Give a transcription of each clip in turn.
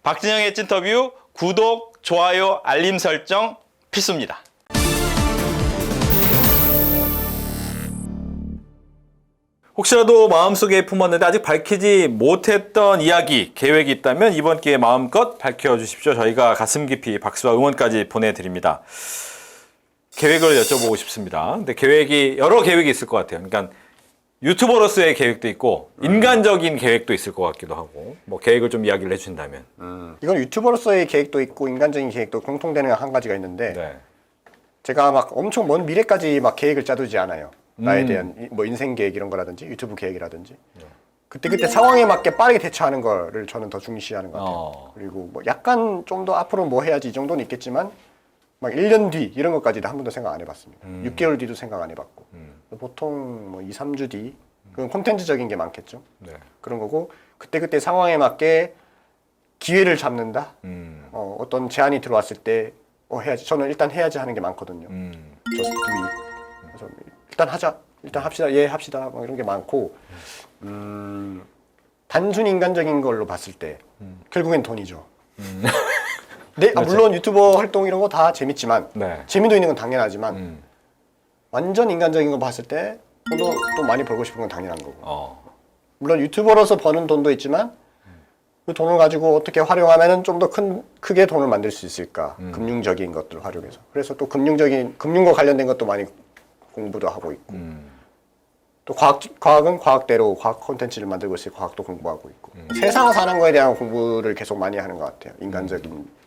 박진영의 찐터뷰 구독, 좋아요, 알림 설정 필수입니다. 혹시라도 마음속에 품었는데 아직 밝히지 못했던 이야기, 계획이 있다면 이번 기회에 마음껏 밝혀주십시오. 저희가 가슴 깊이 박수와 응원까지 보내드립니다. 계획을 여쭤보고 싶습니다. 근데 여러 계획이 있을 것 같아요. 그러니까 유튜버로서의 계획도 있고 인간적인 계획도 있을 것 같기도 하고 뭐 계획을 좀 이야기를 해주신다면. 이건 유튜버로서의 계획도 있고 인간적인 계획도 공통되는 한 가지가 있는데 네. 제가 막 엄청 먼 미래까지 막 계획을 짜두지 않아요. 나에 대한 뭐 인생 계획 이런 거라든지 유튜브 계획이라든지 그때 상황에 맞게 빠르게 대처하는 거를 저는 더 중시하는 것 같아요. 그리고 뭐 약간 좀 더 앞으로 뭐 해야지 이 정도는 있겠지만 막 1년 뒤 이런 것까지도 한 번도 생각 안 해봤습니다. 6개월 뒤도 생각 안 해봤고 보통 뭐 2, 3주 뒤 그건 콘텐츠적인 게 많겠죠. 네. 그런 거고 그때 상황에 맞게 기회를 잡는다. 어떤 제안이 들어왔을 때 해야지. 저는 일단 해야지 하는 게 많거든요. Just do it. 그래서 일단 하자. 일단 합시다. 예, 합시다. 뭐 이런 게 많고 단순 인간적인 걸로 봤을 때 결국엔 돈이죠. 네, 물론 유튜버 활동 이런 거 다 재밌지만 네. 재미도 있는 건 당연하지만 완전 인간적인 거 봤을 때 돈도 또 많이 벌고 싶은 건 당연한 거고 물론 유튜버로서 버는 돈도 있지만 그 돈을 가지고 어떻게 활용하면은 좀 더 크게 돈을 만들 수 있을까 금융적인 것들을 활용해서 그래서 또 금융과 관련된 것도 많이 공부도 하고 있고 또 과학은 과학대로 과학 콘텐츠를 만들고 있어요. 과학도 공부하고 있고 세상 사는 거에 대한 공부를 계속 많이 하는 것 같아요. 인간적인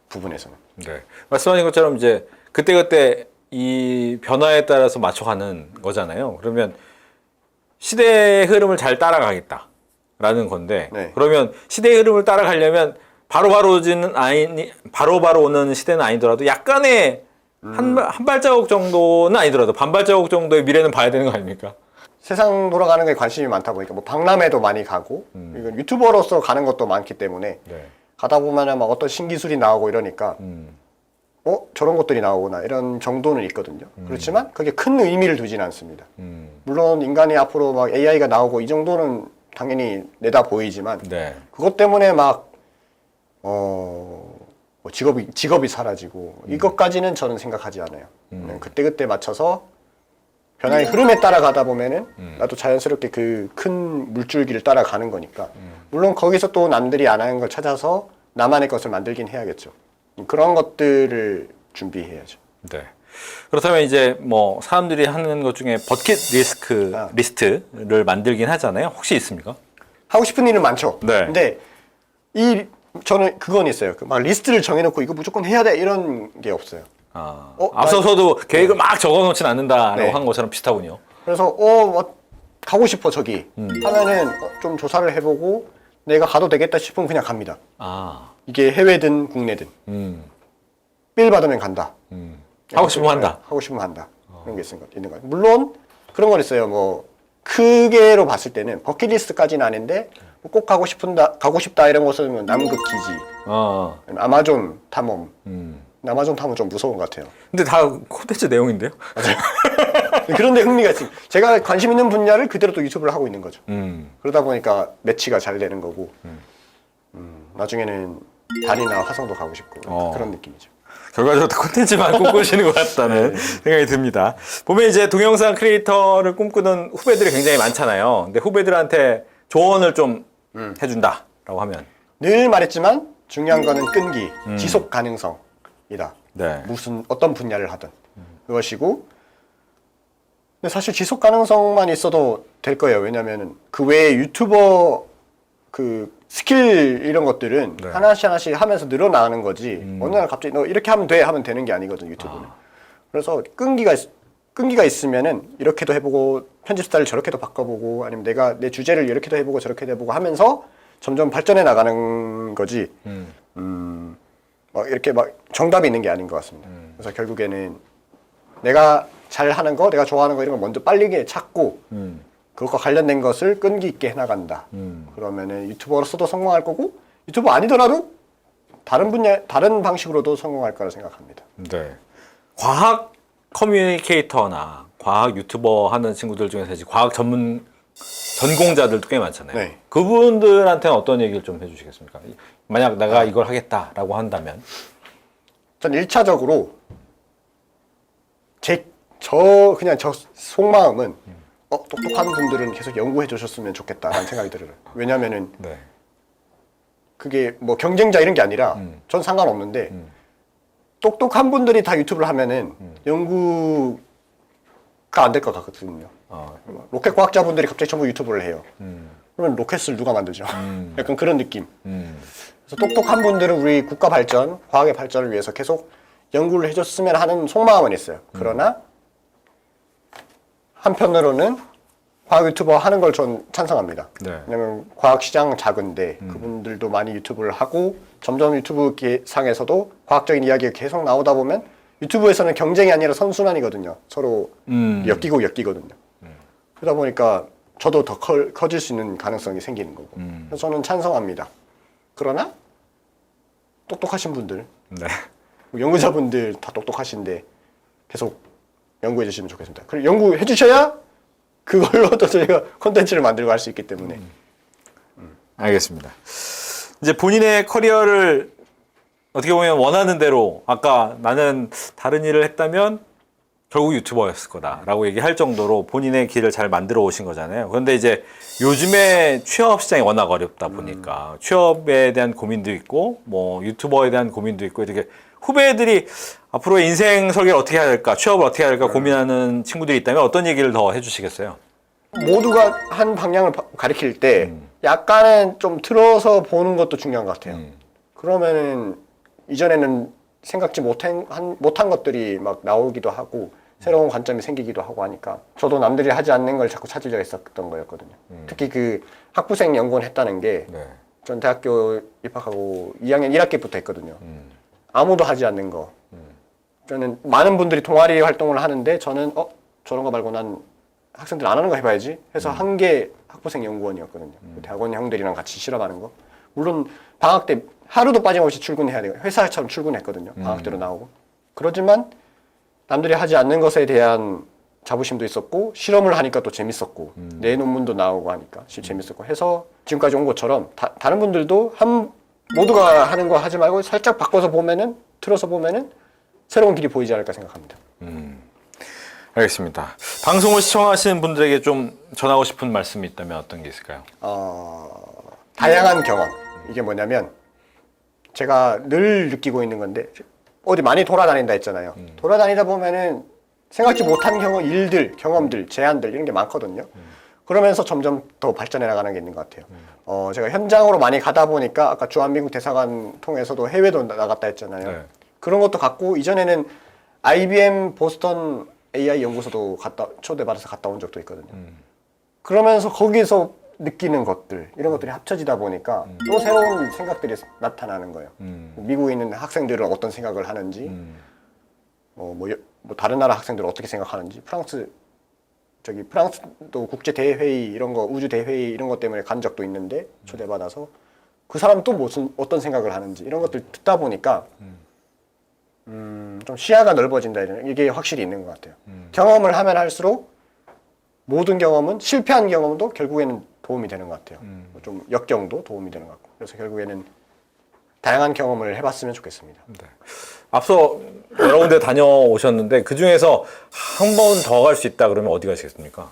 부분에서는. 네. 말씀하신 것처럼 이제 그때 이 변화에 따라서 맞춰가는 거잖아요. 그러면 시대의 흐름을 잘 따라가겠다라는 건데 네. 그러면 시대의 흐름을 따라가려면 바로바로 오는 시대는 아니더라도 약간의 한 발자국 정도는 아니더라도 반 발자국 정도의 미래는 봐야 되는 거 아닙니까? 세상 돌아가는 거에 관심이 많다 보니까 뭐 박람회도 많이 가고 이건 유튜버로서 가는 것도 많기 때문에 네. 가다 보면은 막 어떤 신기술이 나오고 이러니까 저런 것들이 나오구나 이런 정도는 있거든요. 그렇지만 그게 큰 의미를 두지는 않습니다. 물론 인간이 앞으로 막 AI가 나오고 이 정도는 당연히 내다 보이지만 네. 그것 때문에 막 뭐 직업이 사라지고 이것까지는 저는 생각하지 않아요. 그때 맞춰서 변화의 흐름에 따라가다 보면은 나도 자연스럽게 그 큰 물줄기를 따라가는 거니까 물론 거기서 또 남들이 안 하는 걸 찾아서 나만의 것을 만들긴 해야겠죠. 그런 것들을 준비해야죠. 네. 그렇다면 이제 뭐 사람들이 하는 것 중에 버킷 리스트를 만들긴 하잖아요. 혹시 있습니까? 하고 싶은 일은 많죠. 네. 근데 저는 그건 있어요. 막 리스트를 정해놓고 이거 무조건 해야 돼 이런 게 없어요. 앞서서도 계획을 막 적어놓진 않는다라고 네. 한 것처럼 비슷하군요. 그래서 가고 싶어 저기 하면은 좀 조사를 해보고 내가 가도 되겠다 싶으면 그냥 갑니다. 이게 해외든 국내든 빌 받으면 간다. 하고 싶으면 한다. 하고 싶으면 한다. 그런 게 있는 거. 물론 그런 건 있어요. 뭐 크게로 봤을 때는 버킷리스트까지는 아닌데 꼭 가고 싶다 이런 것은 남극 기지, 아마존 탐험. 아마존 탐험 좀 무서운 것 같아요. 근데 다 콘텐츠 내용인데요? 맞아요. 그런데 흥미가 있어요. 제가 관심 있는 분야를 그대로 또 유튜브를 하고 있는 거죠. 그러다 보니까 매치가 잘 되는 거고 나중에는 달이나 화성도 가고 싶고 그런 느낌이죠. 결과적으로 콘텐츠만 꿈꾸시는 것 같다는 생각이 듭니다. 보면 이제 동영상 크리에이터를 꿈꾸는 후배들이 굉장히 많잖아요. 근데 후배들한테 조언을 좀 해준다라고 하면 늘 말했지만 중요한 거는 끈기, 지속 가능성이다. 네. 어떤 분야를 하든 그것이고 근데 사실 지속 가능성만 있어도 될 거예요. 왜냐하면 그 외에 유튜버 그 스킬 이런 것들은 네. 하나씩 하면서 늘어나는 거지 어느 날 갑자기 너 이렇게 하면 돼 하면 되는 게 아니거든 유튜브는. 그래서 끈기가 있으면은 이렇게도 해보고 편집 스타일을 저렇게도 바꿔보고 아니면 내가 내 주제를 이렇게도 해보고 저렇게도 해보고 하면서 점점 발전해 나가는 거지. 막 이렇게 막 정답이 있는 게 아닌 것 같습니다. 그래서 결국에는 내가 잘하는 거, 내가 좋아하는 거 이런 거 먼저 빨리 찾고 그것과 관련된 것을 끈기 있게 해나간다. 그러면은 유튜버로서도 성공할 거고 유튜버 아니더라도 다른 방식으로도 성공할 거라 생각합니다. 네. 과학 커뮤니케이터나 과학 유튜버 하는 친구들 중에서 이제 과학 전문 전공자들도 꽤 많잖아요. 네. 그분들한테는 어떤 얘기를 좀 해주시겠습니까? 만약 내가 이걸 하겠다라고 한다면. 전 1차적으로 그냥 저 속마음은 똑똑한 분들은 계속 연구해 주셨으면 좋겠다라는 생각이 들어요. 왜냐면은 네. 그게 뭐 경쟁자 이런 게 아니라 전 상관없는데 똑똑한 분들이 다 유튜브를 하면은 연구가 안 될 것 같거든요. 로켓 과학자분들이 갑자기 전부 유튜브를 해요. 그러면 로켓을 누가 만들죠? 약간 그런 느낌. 그래서 똑똑한 분들은 우리 국가 발전, 과학의 발전을 위해서 계속 연구를 해줬으면 하는 속마음은 있어요. 그러나 한편으로는 과학 유튜버 하는 걸 전 찬성합니다. 네. 왜냐면 과학 시장 작은데 그분들도 많이 유튜브를 하고 점점 유튜브 상에서도 과학적인 이야기가 계속 나오다 보면 유튜브에서는 경쟁이 아니라 선순환이거든요. 서로 엮이거든요. 그러다 보니까 저도 더 커질 수 있는 가능성이 생기는 거고. 그래서 저는 찬성합니다. 그러나 똑똑하신 분들, 네. 연구자분들 다 똑똑하신데 계속 연구해 주시면 좋겠습니다. 그리고 연구해 주셔야 그걸로 또 저희가 콘텐츠를 만들고 할 수 있기 때문에. 알겠습니다. 이제 본인의 커리어를 어떻게 보면 원하는 대로 아까 나는 다른 일을 했다면 결국 유튜버였을 거다라고 얘기할 정도로 본인의 길을 잘 만들어 오신 거잖아요. 그런데 이제 요즘에 취업 시장이 워낙 어렵다 보니까 취업에 대한 고민도 있고 뭐 유튜버에 대한 고민도 있고 이렇게 후배들이 앞으로의 인생 설계를 어떻게 해야 될까, 취업을 어떻게 해야 될까 고민하는 친구들이 있다면 어떤 얘기를 더 해주시겠어요? 모두가 한 방향을 가리킬 때 약간은 좀 틀어서 보는 것도 중요한 것 같아요. 그러면은 이전에는 생각지 못한 것들이 막 나오기도 하고 새로운 관점이 생기기도 하고 하니까 저도 남들이 하지 않는 걸 자꾸 찾으려 했었던 거였거든요. 특히 그 학부생 연구원 했다는 게 전 대학교 입학하고 2학년 1학기부터 했거든요. 아무도 하지 않는 거. 저는 많은 분들이 동아리 활동을 하는데 저는 저런 거 말고 난 학생들 안 하는 거 해봐야지 해서 한 게 학부생 연구원이었거든요. 대학원 형들이랑 같이 실험하는 거. 물론 방학 때 하루도 빠짐없이 출근해야 돼요. 회사처럼 출근했거든요. 방학 때로 나오고. 그러지만 남들이 하지 않는 것에 대한 자부심도 있었고 실험을 하니까 또 재밌었고 내 논문도 나오고 하니까 재밌었고 해서 지금까지 온 것처럼 다른 분들도 모두가 하는 거 하지 말고 살짝 바꿔서 보면은 틀어서 보면은 새로운 길이 보이지 않을까 생각합니다. 알겠습니다. 방송을 시청하시는 분들에게 좀 전하고 싶은 말씀이 있다면 어떤 게 있을까요? 다양한 경험. 이게 뭐냐면 제가 늘 느끼고 있는 건데 어디 많이 돌아다닌다 했잖아요. 돌아다니다 보면은 생각지 못한 일들, 경험들, 제안들 이런 게 많거든요. 그러면서 점점 더 발전해 나가는 게 있는 것 같아요. 제가 현장으로 많이 가다 보니까 아까 주한미국 대사관 통해서도 해외도 나갔다 했잖아요. 네. 그런 것도 갔고 이전에는 IBM 보스턴 AI 연구소도 초대받아서 갔다 온 적도 있거든요. 그러면서 거기서 느끼는 것들 이런 것들이 합쳐지다 보니까 또 새로운 생각들이 나타나는 거예요. 미국에 있는 학생들은 어떤 생각을 하는지 뭐 다른 나라 학생들은 어떻게 생각하는지 프랑스도 국제 대회의 이런 거 우주 대회의 이런 것 때문에 간 적도 있는데 초대받아서 그 사람 또 어떤 생각을 하는지 이런 것들 듣다 보니까 좀 시야가 넓어진다 이게 확실히 있는 것 같아요. 경험을 하면 할수록 모든 경험은 실패한 경험도 결국에는 도움이 되는 것 같아요. 좀 역경도 도움이 되는 것 같고 그래서 결국에는 다양한 경험을 해봤으면 좋겠습니다. 네. 앞서 여러 군데 다녀오셨는데 그 중에서 한 번 더 갈 수 있다 그러면 어디 가시겠습니까?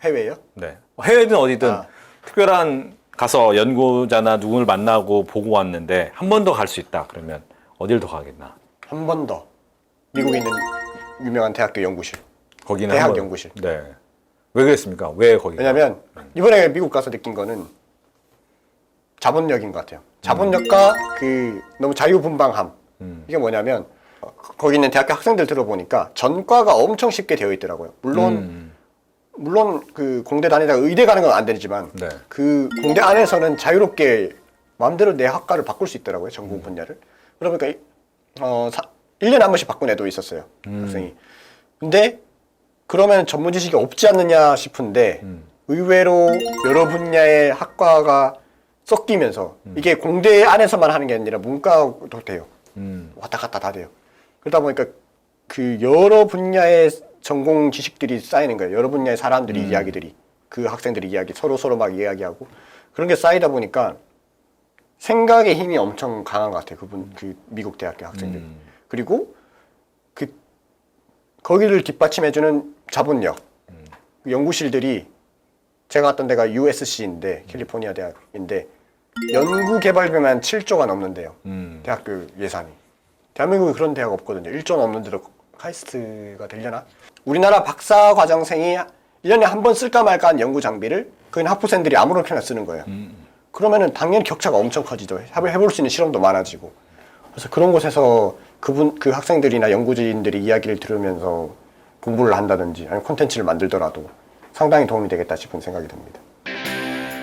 해외요? 네. 해외든 어디든 특별한 가서 연구자나 누구를 만나고 보고 왔는데 한 번 더 갈 수 있다 그러면 어딜 더 가겠나? 한 번 더 미국에 있는 유명한 대학교 연구실, 거기는 대학 한번, 연구실. 네. 왜 그랬습니까? 왜 거기? 왜냐면 이번에 미국 가서 느낀 거는 자본력인 것 같아요. 자본력과 그 너무 자유분방함. 이게 뭐냐면 거기 있는 대학교 학생들 들어보니까 전과가 엄청 쉽게 되어 있더라고요. 물론 그 공대 다니다가 의대 가는 건 안 되지만 네. 그 공대 안에서는 자유롭게 마음대로 내 학과를 바꿀 수 있더라고요. 전공 분야를. 그러니까 1년에 한 번씩 바꾼 애도 있었어요. 학생이. 근데 그러면 전문 지식이 없지 않느냐 싶은데 의외로 여러 분야의 학과가 섞이면서 이게 공대 안에서만 하는 게 아니라 문과도 돼요. 왔다 갔다 다 돼요. 그러다 보니까 그 여러 분야의 전공 지식들이 쌓이는 거예요. 여러 분야의 사람들이 이야기들이. 그 학생들이 서로 막 이야기하고 그런 게 쌓이다 보니까 생각의 힘이 엄청 강한 것 같아요. 그 미국 대학교 학생들. 그리고 거기를 뒷받침해주는 자본력. 그 연구실들이 제가 갔던 데가 USC인데 캘리포니아 대학인데 연구 개발비만 7조가 넘는데요. 대학교 예산이. 대한민국에 그런 대학 없거든요. 1조 넘는데도 카이스트가 되려나? 우리나라 박사 과정생이 1년에 한 번 쓸까 말까 한 연구 장비를 그냥 학부생들이 아무렇게나 쓰는 거예요. 그러면은 당연히 격차가 엄청 커지죠. 해볼 수 있는 실험도 많아지고. 그래서 그런 곳에서 그 학생들이나 연구진들이 이야기를 들으면서 공부를 한다든지 아니면 콘텐츠를 만들더라도 상당히 도움이 되겠다 싶은 생각이 듭니다.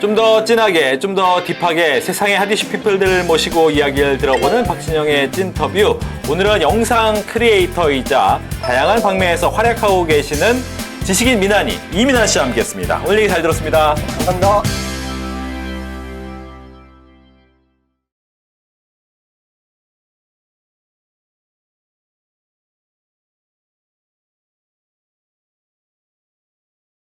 좀 더 진하게, 좀 더 딥하게 세상의 핫이슈 피플들을 모시고 이야기를 들어보는 박진영의 찐터뷰. 오늘은 영상 크리에이터이자 다양한 방면에서 활약하고 계시는 지식인 민한이 이민한 씨와 함께했습니다. 오늘 얘기 잘 들었습니다. 감사합니다.